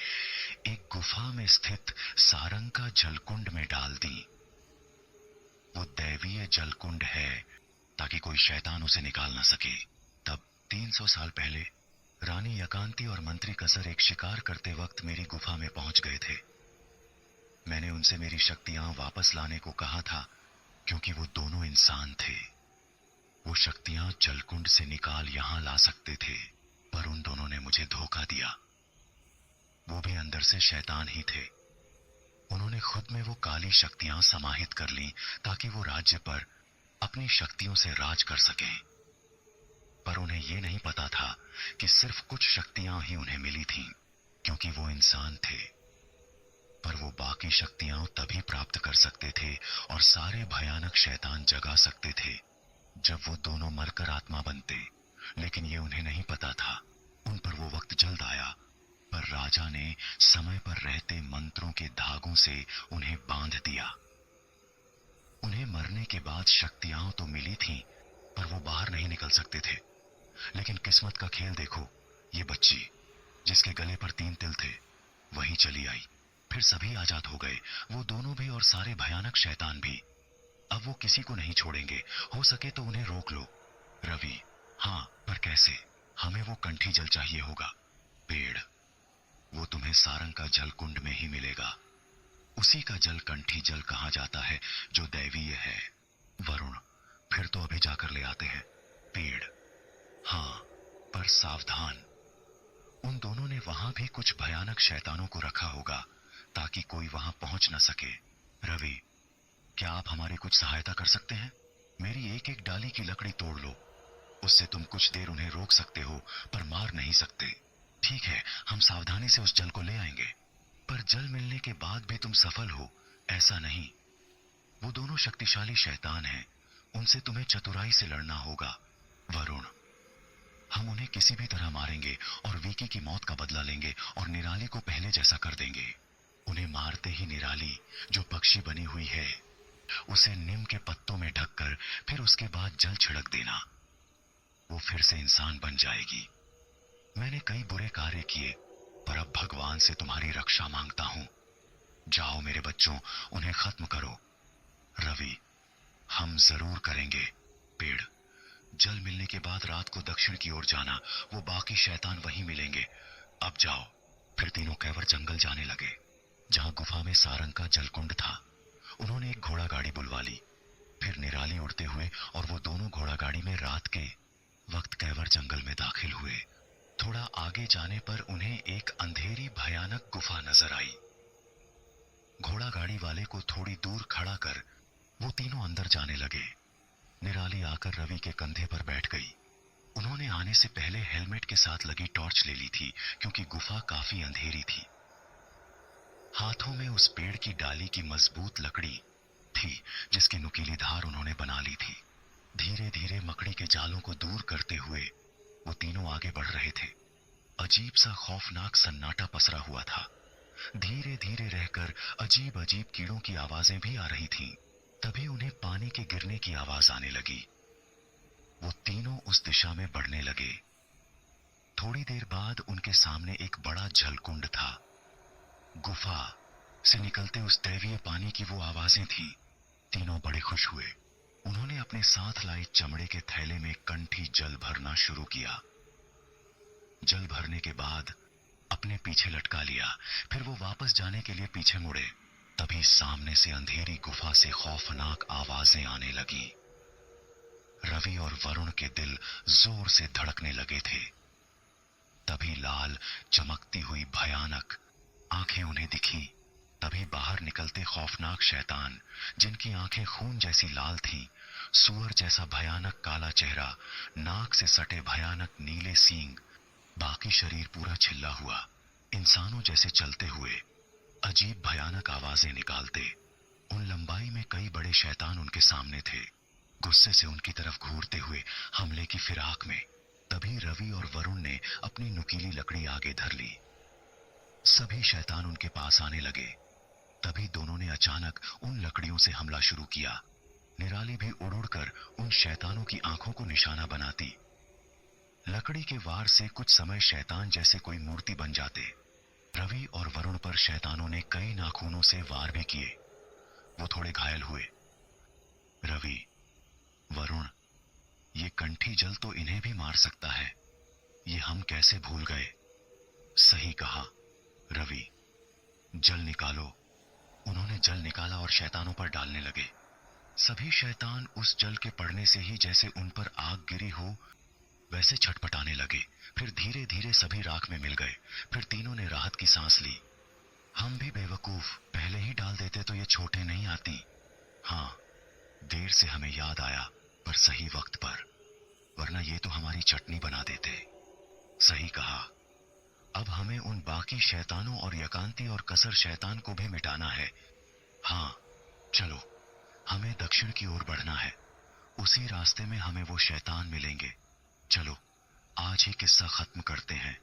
एक गुफा में स्थित सारंगा जलकुंड में डाल दी। वो दैवीय जलकुंड है, ताकि कोई शैतान उसे निकाल ना सके। तब 300 साल पहले रानी यकांती और मंत्री कसर एक शिकार करते वक्त मेरी गुफा में पहुंच गए थे। मैंने उनसे मेरी शक्तियां वापस लाने को कहा था, क्योंकि वो दोनों इंसान थे। वो शक्तियां जलकुंड से निकाल यहां ला सकते थे, पर उन दोनों ने मुझे धोखा दिया। वो भी अंदर से शैतान ही थे। उन्होंने खुद में वो काली शक्तियां समाहित कर लीं, ताकि वो राज्य पर अपनी शक्तियों से राज कर सकें। पर उन्हें ये नहीं पता था कि सिर्फ कुछ शक्तियां ही उन्हें मिली थीं, क्योंकि वो इंसान थे। पर वो बाकी शक्तियां तभी प्राप्त कर सकते थे और सारे भयानक शैतान जगा सकते थे जब वो दोनों मरकर आत्मा बनते। लेकिन ये उन्हें नहीं पता था। उन पर वो वक्त जल्द आया, पर राजा ने समय पर रहते मंत्रों के धागों से उन्हें बांध दिया। उन्हें मरने के बाद शक्तियां तो मिली थीं, पर वो बाहर नहीं निकल सकते थे। लेकिन किस्मत का खेल देखो, ये बच्ची जिसके गले पर 3 तिल थे, वही चली आई। फिर सभी आजाद हो गए, वो दोनों भी और सारे भयानक शैतान भी। अब वो किसी को नहीं छोड़ेंगे। हो सके तो उन्हें रोक लो। रवि, हाँ, पर कैसे? हमें वो कंठी जल चाहिए होगा। पेड़, वो तुम्हें सारंग का जल कुंड में ही मिलेगा। उसी का जल कंठी जल कहा जाता है, जो दैवीय है। वरुण, फिर तो अभी जाकर ले आते हैं। पेड़, हाँ, पर सावधान। उन दोनों ने वहां भी कुछ भयानक शैतानों को रखा होगा, ताकि कोई वहां पहुंच न सके। रवि, क्या आप हमारी कुछ सहायता कर सकते हैं? मेरी एक एक डाली की लकड़ी तोड़ लो। उससे तुम कुछ देर उन्हें रोक सकते हो, पर मार नहीं सकते। ठीक है, हम सावधानी से उस जल को ले आएंगे। पर जल मिलने के बाद भी तुम सफल हो, ऐसा नहीं। वो दोनों शक्तिशाली शैतान हैं, उनसे तुम्हें चतुराई से लड़ना होगा। वरुण, हम उन्हें किसी भी तरह मारेंगे और विकी की मौत का बदला लेंगे और निराली को पहले जैसा कर देंगे। उन्हें मारते ही निराली, जो पक्षी बनी हुई है, उसे नीम के पत्तों में ढककर फिर उसके बाद जल छिड़क देना। वो फिर से इंसान बन जाएगी। मैंने कई बुरे कार्य किए, पर अब भगवान से तुम्हारी रक्षा मांगता हूं। जाओ मेरे बच्चों, उन्हें खत्म करो। रवि, हम जरूर करेंगे। पेड़, जल मिलने के बाद रात को दक्षिण की ओर जाना, वो बाकी शैतान वहीं मिलेंगे। अब जाओ। फिर तीनों कैवर जंगल जाने लगे, जहां गुफा में सारंग का जलकुंड था। उन्होंने एक घोड़ा गाड़ी बुलवा ली। फिर निराली उड़ते हुए और वो दोनों घोड़ा गाड़ी में रात के वक्त कैवर जंगल में दाखिल हुए। थोड़ा आगे जाने पर उन्हें एक अंधेरी भयानक गुफा नजर आई। घोड़ा गाड़ी वाले को थोड़ी दूर खड़ा कर वो तीनों अंदर जाने लगे। निराली आकर रवि के कंधे पर बैठ गई। उन्होंने आने से पहले हेलमेट के साथ लगी टॉर्च ले ली थी क्योंकि गुफा काफी अंधेरी थी। हाथों में उस पेड़ की डाली की मजबूत लकड़ी थी जिसकी नुकीली धार उन्होंने बना ली थी। धीरे धीरे मकड़ी के जालों को दूर करते हुए वो तीनों आगे बढ़ रहे थे। अजीब सा खौफनाक सन्नाटा पसरा हुआ था। धीरे धीरे रहकर अजीब अजीब कीड़ों की आवाजें भी आ रही थीं। तभी उन्हें पानी के गिरने की आवाज आने लगी। वो तीनों उस दिशा में बढ़ने लगे। थोड़ी देर बाद उनके सामने एक बड़ा जलकुंड था। गुफा से निकलते उस दैवीय पानी की वो आवाजें थी। तीनों बड़े खुश हुए। उन्होंने अपने साथ लाए चमड़े के थैले में कंठी जल भरना शुरू किया। जल भरने के बाद अपने पीछे लटका लिया। फिर वो वापस जाने के लिए पीछे मुड़े। तभी सामने से अंधेरी गुफा से खौफनाक आवाजें आने लगी। रवि और वरुण के दिल जोर से धड़कने लगे थे। तभी लाल चमकती हुई भयानक आंखें उन्हें दिखी। तभी बाहर निकलते खौफनाक शैतान, जिनकी आंखें खून जैसी लाल थीं, सुअर जैसा भयानक काला चेहरा, नाक से सटे भयानक नीले सींग, बाकी शरीर पूरा छिल्ला हुआ, इंसानों जैसे चलते हुए, अजीब भयानक आवाजें निकालते। उन लंबाई में कई बड़े शैतान उनके सामने थे, गुस्से से उनकी तरफ घूरते हुए हमले की फिराक में। तभी रवि और वरुण ने अपनी नुकीली लकड़ी आगे धर ली। सभी शैतान उनके पास आने लगे। तभी दोनों ने अचानक उन लकड़ियों से हमला शुरू किया। निराली भी उड़ उड़कर उन शैतानों की आंखों को निशाना बनाती। लकड़ी के वार से कुछ समय शैतान जैसे कोई मूर्ति बन जाते। रवि और वरुण पर शैतानों ने कई नाखूनों से वार भी किए। वो थोड़े घायल हुए। रवि, वरुण, ये कंठी जल तो इन्हें भी मार सकता है, ये हम कैसे भूल गए। सही कहा रवि, जल निकालो। उन्होंने जल निकाला और शैतानों पर डालने लगे। सभी शैतान उस जल के पड़ने से ही जैसे उन पर आग गिरी हो वैसे छटपटाने लगे। फिर धीरे धीरे सभी राख में मिल गए। फिर तीनों ने राहत की सांस ली। हम भी बेवकूफ, पहले ही डाल देते तो ये छोटे नहीं आती। हाँ, देर से हमें याद आया, पर सही वक्त पर, वरना ये तो हमारी चटनी बना देते। सही कहा। अब हमें उन बाकी शैतानों और यकांती और कसर शैतान को भी मिटाना है। हाँ, चलो, हमें दक्षिण की ओर बढ़ना है। उसी रास्ते में हमें वो शैतान मिलेंगे। चलो, आज ही किस्सा खत्म करते हैं।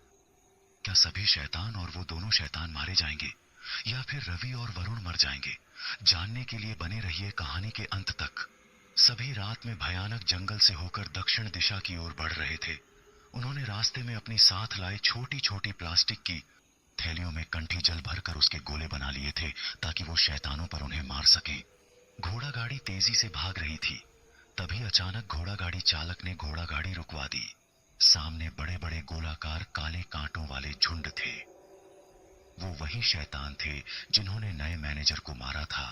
क्या सभी शैतान और वो दोनों शैतान मारे जाएंगे, या फिर रवि और वरुण मर जाएंगे? जानने के लिए बने रहिए कहानी के अंत तक। सभी रात में भयानक जंगल से होकर दक्षिण दिशा की ओर बढ़ रहे थे। उन्होंने रास्ते में अपनी साथ लाए छोटी छोटी प्लास्टिक की थैलियों में कंठी जल भरकर उसके गोले बना लिए थे ताकि वो शैतानों पर उन्हें मार सके। घोड़ा गाड़ी तेजी से भाग रही थी। तभी अचानक घोड़ा गाड़ी चालक ने घोड़ा गाड़ी रुकवा दी। सामने बड़े बड़े गोलाकार काले कांटों वाले झुंड थे। वो वही शैतान थे जिन्होंने नए मैनेजर को मारा था,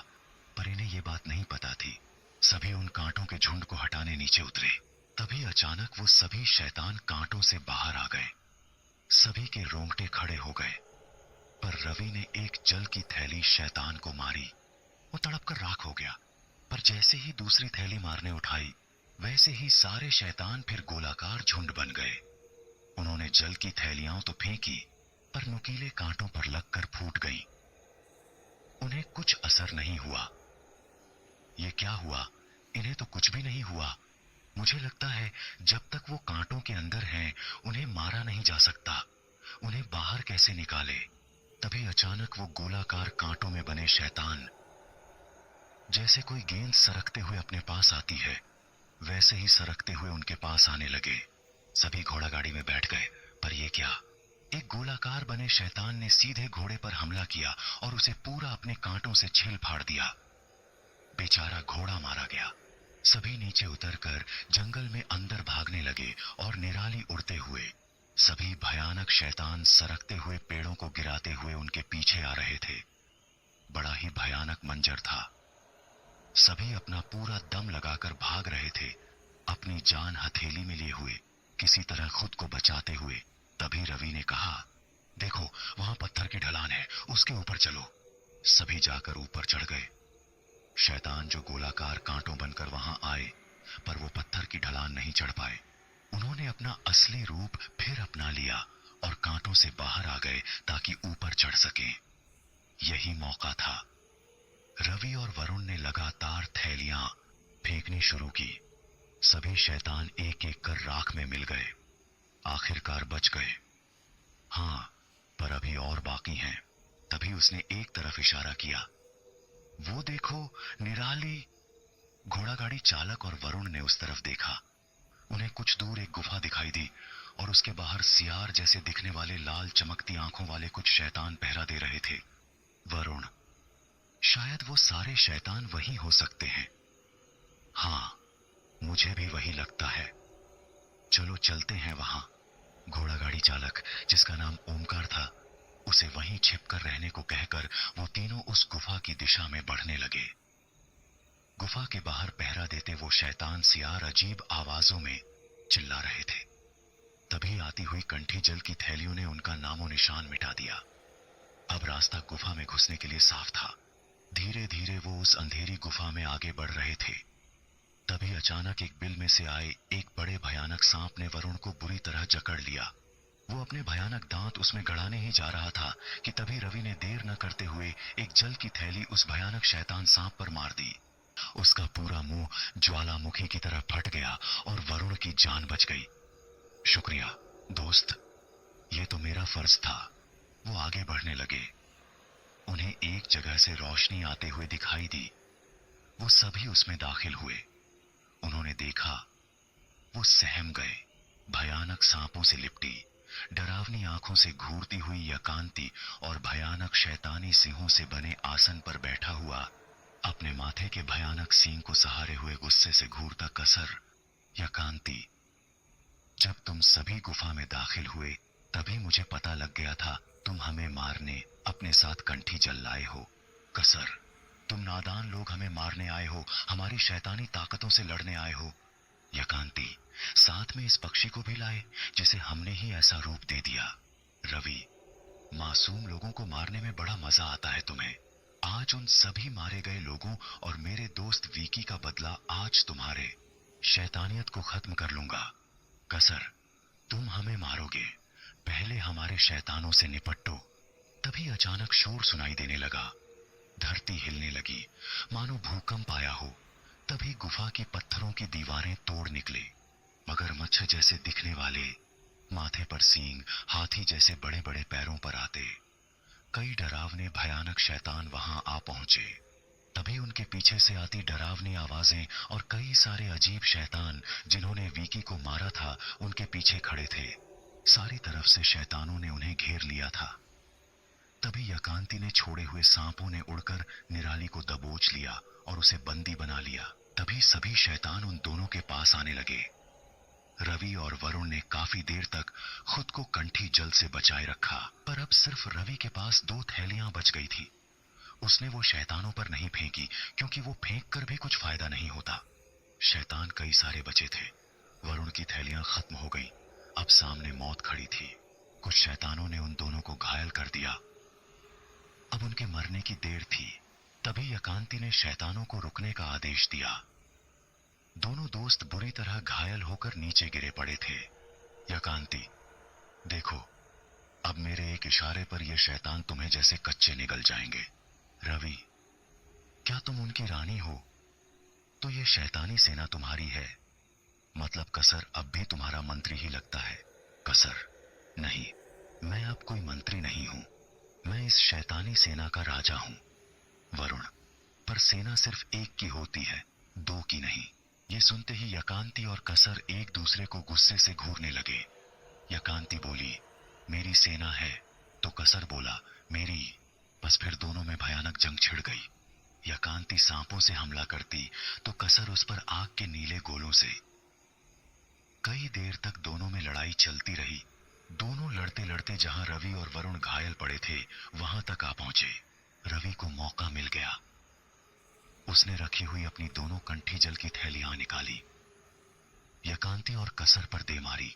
पर इन्हें ये बात नहीं पता थी। सभी उन कांटों के झुंड को हटाने नीचे उतरे। तभी अचानक वो सभी शैतान कांटों से बाहर आ गए। सभी के रोंगटे खड़े हो गए। पर रवि ने एक जल की थैली शैतान को मारी। वो तड़प कर राख हो गया। पर जैसे ही दूसरी थैली मारने उठाई, वैसे ही सारे शैतान फिर गोलाकार झुंड बन गए। उन्होंने जल की थैलियां तो फेंकी, पर नुकीले कांटों पर लगकर फूट गईं। उन्हें कुछ असर नहीं हुआ। ये क्या हुआ? इन्हें तो कुछ भी नहीं हुआ। मुझे लगता है जब तक वो कांटों के अंदर हैं, उन्हें मारा नहीं जा सकता। उन्हें बाहर कैसे निकाले? तभी अचानक वो गोलाकार कांटों में बने शैतान, जैसे कोई गेंद सरकते हुए अपने पास आती है, वैसे ही सरकते हुए उनके पास आने लगे। सभी घोड़ा गाड़ी में बैठ गए। पर ये क्या? एक गोलाकार बने शैतान ने सीधे घोड़े पर हमला किया और उसे पूरा अपने कांटों से छील फाड़ दिया। बेचारा घोड़ा मारा गया। सभी नीचे उतरकर जंगल में अंदर भागने लगे और निराली उड़ते हुए सभी भयानक शैतान सरकते हुए पेड़ों को गिराते हुए उनके पीछे आ रहे थे। बड़ा ही भयानक मंजर था। सभी अपना पूरा दम लगाकर भाग रहे थे, अपनी जान हथेली में लिए हुए, किसी तरह खुद को बचाते हुए। तभी रवि ने कहा, देखो वहां पत्थर की ढलान है, उसके ऊपर चलो। सभी जाकर ऊपर चढ़ गए। शैतान जो गोलाकार कांटों बनकर वहां आए, पर वो पत्थर की ढलान नहीं चढ़ पाए। उन्होंने अपना असली रूप फिर अपना लिया और कांटों से बाहर आ गए ताकि ऊपर चढ़ सकें। यही मौका था। रवि और वरुण ने लगातार थैलियां फेंकनी शुरू की। सभी शैतान एक एक कर राख में मिल गए। आखिरकार बच गए। हाँ, पर अभी और बाकी हैं। तभी उसने एक तरफ इशारा किया। वो देखो, निराली। घोड़ा गाड़ी चालक और वरुण ने उस तरफ देखा। उन्हें कुछ दूर एक गुफा दिखाई दी और उसके बाहर सियार जैसे दिखने वाले लाल चमकती आंखों वाले कुछ शैतान पहरा दे रहे थे। वरुण, शायद वो सारे शैतान वही हो सकते हैं। हाँ, मुझे भी वही लगता है। चलो चलते हैं वहां। घोड़ा गाड़ी चालक, जिसका नाम ओमकार था, उसे वहीं छिपकर रहने को कहकर वो तीनों उस गुफा की दिशा में बढ़ने लगे। गुफा के बाहर पहरा देते वो शैतान सियार अजीब आवाजों में चिल्ला रहे थे। तभी आती हुई कंठी जल की थैलियों ने उनका नामो निशान मिटा दिया। अब रास्ता गुफा में घुसने के लिए साफ था। धीरे धीरे वो उस अंधेरी गुफा में आगे बढ़ रहे थे। तभी अचानक एक बिल में से आए एक बड़े भयानक सांप ने वरुण को बुरी तरह जकड़ लिया। वो अपने भयानक दांत उसमें गड़ाने ही जा रहा था कि तभी रवि ने देर न करते हुए एक जल की थैली उस भयानक शैतान सांप पर मार दी। उसका पूरा मुंह ज्वालामुखी की तरह फट गया और वरुण की जान बच गई। शुक्रिया दोस्त, ये तो मेरा फर्ज था। वो आगे बढ़ने लगे। उन्हें एक जगह से रोशनी आते हुए दिखाई दी। वो सभी उसमें दाखिल हुए। उन्होंने देखा, वो सहम गए। भयानक सांपों से लिपटी, डरावनी आंखों से घूरती हुई यकांती और भयानक शैतानी सिंहों से बने आसन पर बैठा हुआ, अपने माथे के भयानक सींग को सहारे हुए गुस्से से घूरता कसर। यकांती, जब तुम सभी गुफा में दाखिल हुए तभी मुझे पता लग गया था तुम हमें मारने अपने साथ कंठी जल लाए हो। कसर, तुम नादान लोग हमें मारने आए हो, हमारी शैतानी ताकतों से लड़ने आए हो। यकांती, साथ में इस पक्षी को भी लाए जिसे हमने ही ऐसा रूप दे दिया। रवि, मासूम लोगों को मारने में बड़ा मजा आता है तुम्हें। आज उन सभी मारे गए लोगों और मेरे दोस्त विकी का बदला आज तुम्हारे शैतानियत को खत्म कर लूंगा। कसर, तुम हमें मारोगे, पहले हमारे शैतानों से निपटो। तभी अचानक शोर सुनाई देने लगा। धरती हिलने लगी, मानो भूकंप आया हो। तभी गुफा की पत्थरों की दीवारें तोड़ निकले। मगरमच्छ जैसे दिखने वाले, माथे पर सींग, हाथी जैसे बड़े बड़े पैरों पर आते कई डरावने भयानक शैतान वहां आ पहुंचे। तभी उनके पीछे से आती डरावनी आवाजें और कई सारे अजीब शैतान जिन्होंने विकी को मारा था उनके पीछे खड़े थे। सारी तरफ से शैतानों ने उन्हें घेर लिया था। तभी यकांती ने छोड़े हुए सांपों ने उड़कर निराली को दबोच लिया और उसे बंदी बना लिया। तभी सभी शैतान उन दोनों के पास आने लगे। रवि और वरुण ने काफी देर तक खुद को कंठी जल से बचाए रखा, पर अब सिर्फ रवि के पास 2 थैलियां बच गई थी। उसने वो शैतानों पर नहीं फेंकी क्योंकि वो फेंक कर भी कुछ फायदा नहीं होता। शैतान कई सारे बचे थे। वरुण की थैलियां खत्म हो गई। अब सामने मौत खड़ी थी। कुछ शैतानों ने उन दोनों को घायल कर दिया। अब उनके मरने की देर थी। तभी यकांती ने शैतानों को रुकने का आदेश दिया। दोनों दोस्त बुरी तरह घायल होकर नीचे गिरे पड़े थे। यकांती, देखो, अब मेरे एक इशारे पर ये शैतान तुम्हें जैसे कच्चे निगल जाएंगे। रवि, क्या तुम उनकी रानी हो? तो ये शैतानी सेना तुम्हारी है। मतलब कसर अब भी तुम्हारा मंत्री ही लगता है। कसर, नहीं, मैं अब कोई मंत्री नहीं हूं। मैं इस शैतानी सेना का राजा हूं। वरुण, पर सेना सिर्फ एक की होती है, 2 की नहीं। ये सुनते ही यकांती और कसर एक दूसरे को गुस्से से घूरने लगे। यकांती बोली, मेरी सेना है। तो कसर बोला, मेरी। बस फिर दोनों में भयानक जंग छिड़ गई। यकांती सांपों से हमला करती तो कसर उस पर आग के नीले गोलों से। कई देर तक दोनों में लड़ाई चलती रही। दोनों लड़ते लड़ते जहां रवि और वरुण घायल पड़े थे वहां तक आ पहुंचे। रवि को मौका मिल गया। उसने रखी हुई अपनी दोनों कंठी जल की थैलियां निकाली। यकांती और कसर पर दे मारी।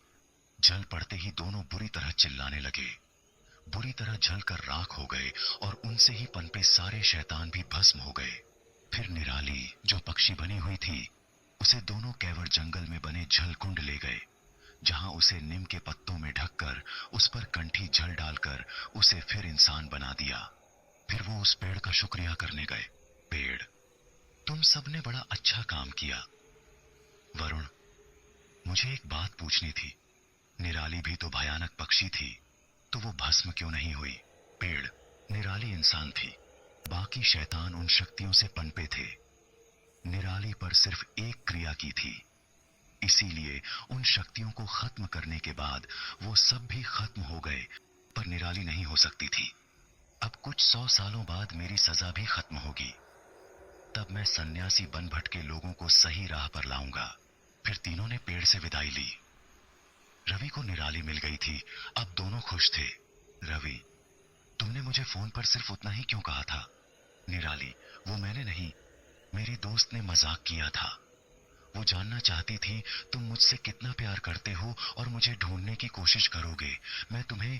जल पड़ते ही दोनों बुरी तरह चिल्लाने लगे। बुरी तरह जलकर राख हो गए और उनसे ही पनपे सारे शैतान भी भस्म हो गए। फिर निराली, जो पक्षी बनी हुई थी, उसे दोनों कैवर जंगल में बने जलकुंड ले गए। जहां उसे नीम के पत्तों में ढककर उस पर कंठी जल डालकर उसे फिर इंसान बना दिया। फिर वो उस पेड़ का शुक्रिया करने गए। पेड़, तुम सबने बड़ा अच्छा काम किया। वरुण, मुझे एक बात पूछनी थी। निराली भी तो भयानक पक्षी थी, तो वो भस्म क्यों नहीं हुई? पेड़, निराली इंसान थी, बाकी शैतान उन शक्तियों से पनपे थे। निराली पर सिर्फ एक क्रिया की थी, इसीलिए उन शक्तियों को खत्म करने के बाद वो सब भी खत्म हो गए, पर निराली नहीं हो सकती थी। अब कुछ 100 सालों बाद मेरी सजा भी खत्म होगी। तब मैं सन्यासी बन भटके लोगों को सही राह पर लाऊंगा। फिर तीनों ने पेड़ से विदाई ली। रवि को निराली मिल गई थी, अब दोनों खुश थे। रवि, तुमने मुझे फोन पर सिर्फ उतना ही क्यों कहा था? निराली, वो मैंने नहीं, मेरी दोस्त ने मजाक किया था। वो जानना चाहती थी तुम मुझसे कितना प्यार करते हो और मुझे ढूंढने की कोशिश करोगे। मैं तुम्हें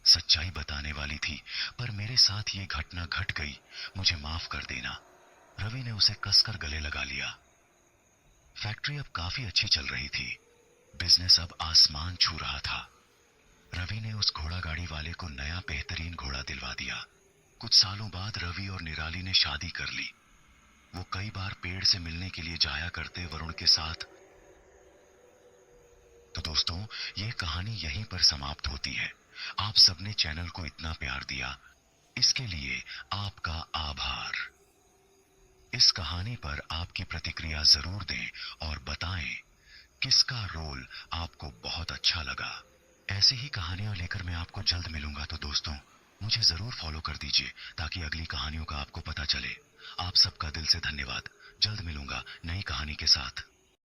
सच्चाई बताने वाली थी, पर मेरे साथ ये घटना घट गई, मुझे माफ कर देना। रवि ने उसे कसकर गले लगा लिया। फैक्ट्री अब काफी अच्छी चल रही थी, बिजनेस अब आसमान छू रहा था। रवि ने उस घोड़ा गाड़ी वाले को नया बेहतरीन घोड़ा दिलवा दिया। कुछ सालों बाद रवि और निराली ने शादी कर ली। वो कई बार पेड़ से मिलने के लिए जाया करते वरुण के साथ। तो दोस्तों, ये कहानी यहीं पर समाप्त होती है। आप सबने चैनल को इतना प्यार दिया, इसके लिए आपका आभार। इस कहानी पर आपकी प्रतिक्रिया जरूर दें और बताएं किसका रोल आपको बहुत अच्छा लगा। ऐसी ही कहानियां लेकर मैं आपको जल्द मिलूंगा, तो दोस्तों मुझे जरूर फॉलो कर दीजिए ताकि अगली कहानियों का आपको पता चले। आप सबका दिल से धन्यवाद। जल्द मिलूंगा नई कहानी के साथ।